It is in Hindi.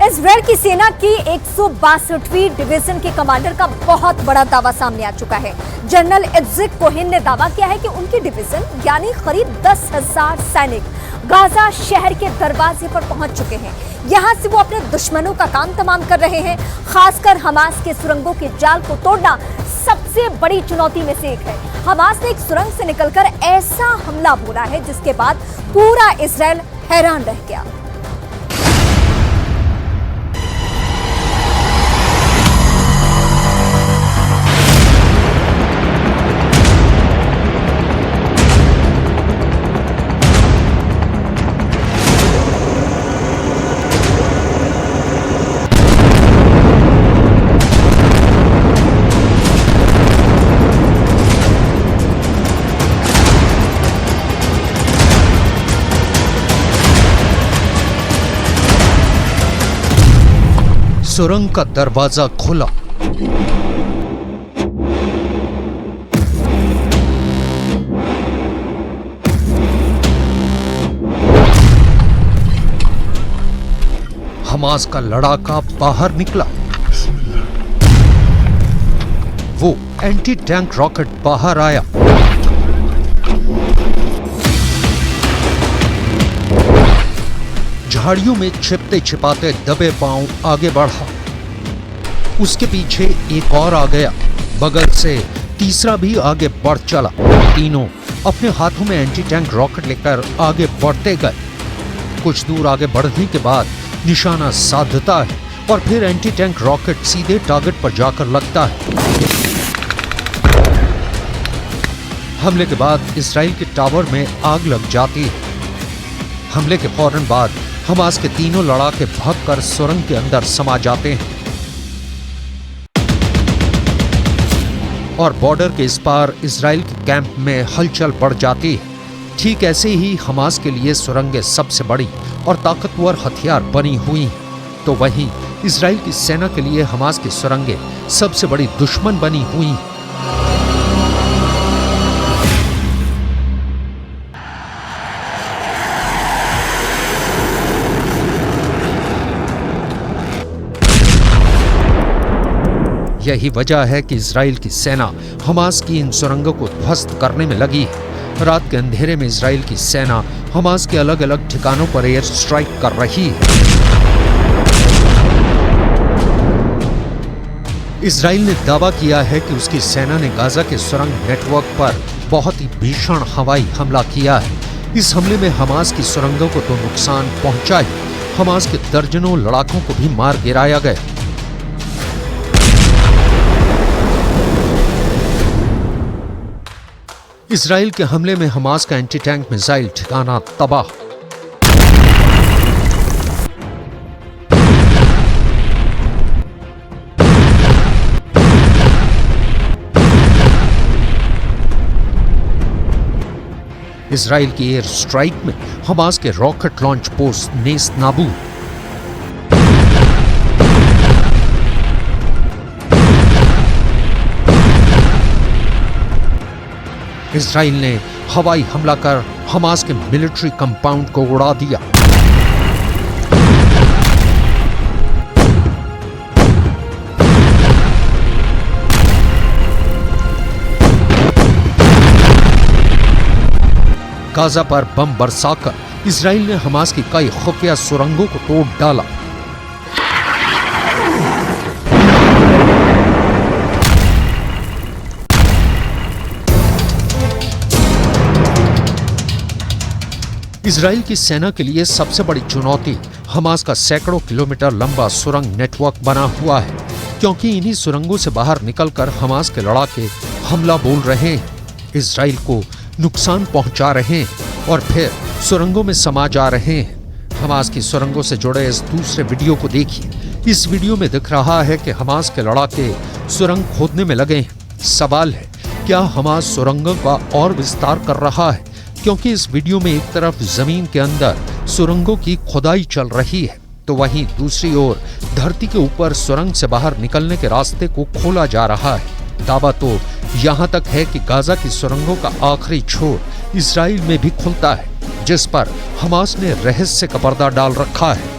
इजरायल की सेना की 162वीं डिवीजन के कमांडर का बहुत बड़ा दावा सामने आ चुका है। जनरल इत्ज़िक कोहेन ने दावा किया है कि उनकी डिवीजन यानी करीब 10,000 सैनिक गाजा शहर के दरवाजे पर पहुंच चुके हैं। यहां से वो अपने दुश्मनों का काम तमाम कर रहे हैं। खासकर हमास के सुरंगों के जाल को तोड़ना सबसे बड़ी चुनौती में से एक है। हमास ने एक सुरंग से निकलकर ऐसा हमला बोला है जिसके बाद पूरा इजरायल हैरान रह गया। सुरंग का दरवाजा खुला। हमास का लड़ाका बाहर निकला। वो एंटी टैंक रॉकेट बाहर आया। झाड़ियों में छिपते छिपाते दबे पांव आगे बढ़ा। उसके पीछे एक और आ गया। बगल से तीसरा भी आगे बढ़ चला। तीनों अपने हाथों में एंटी टैंक रॉकेट लेकर आगे बढ़ते गए। कुछ दूर आगे बढ़ने के बाद निशाना साधता है और फिर एंटी टैंक रॉकेट सीधे टारगेट पर जाकर लगता है। हमले के बाद इजराइल के टावर में आग लग जाती है। हमले के फौरन बाद हमास के तीनों लड़ाके भागकर सुरंग के अंदर समा जाते हैं और बॉर्डर के इस पार इजराइल के कैंप में हलचल बढ़ जाती है। ठीक ऐसे ही हमास के लिए सुरंगें सबसे बड़ी और ताकतवर हथियार बनी हुई हैं, तो वहीं इजराइल की सेना के लिए हमास की सुरंगें सबसे बड़ी दुश्मन बनी हुई हैं। यही वजह है कि इजराइल की सेना हमास की इन सुरंगों को ध्वस्त करने में लगी है। रात के अंधेरे में इजराइल की सेना हमास के अलग अलग ठिकानों पर एयर स्ट्राइक कर रही है। इजराइल ने दावा किया है कि उसकी सेना ने गाजा के सुरंग नेटवर्क पर बहुत ही भीषण हवाई हमला किया है। इस हमले में हमास की सुरंगों को तो नुकसान पहुंचा ही, हमास के दर्जनों लड़ाकों को भी मार गिराया गया। इजराइल के हमले में हमास का एंटी टैंक मिसाइल ठिकाना तबाह। इजराइल की एयर स्ट्राइक में हमास के रॉकेट लॉन्च पोस्ट नेस्त नाबूद। इजराइल ने हवाई हमला कर हमास के मिलिट्री कंपाउंड को उड़ा दिया। गाजा पर बम बरसाकर इजराइल ने हमास की कई खुफिया सुरंगों को तोड़ डाला। इजराइल की सेना के लिए सबसे बड़ी चुनौती हमास का सैकड़ों किलोमीटर लंबा सुरंग नेटवर्क बना हुआ है, क्योंकि इन्हीं सुरंगों से बाहर निकलकर हमास के लड़ाके हमला बोल रहे हैं, इजराइल को नुकसान पहुंचा रहे हैं और फिर सुरंगों में समा जा रहे हैं। हमास की सुरंगों से जुड़े इस दूसरे वीडियो को देखिए। इस वीडियो में दिख रहा है कि हमास के लड़ाके सुरंग खोदने में लगे हैं। सवाल है, क्या हमास सुरंगों का और विस्तार कर रहा है? क्योंकि इस वीडियो में एक तरफ जमीन के अंदर सुरंगों की खुदाई चल रही है, तो वहीं दूसरी ओर धरती के ऊपर सुरंग से बाहर निकलने के रास्ते को खोला जा रहा है। दावा तो यहाँ तक है कि गाजा की सुरंगों का आखिरी छोर इजराइल में भी खुलता है, जिस पर हमास ने रहस्य का पर्दा डाल रखा है।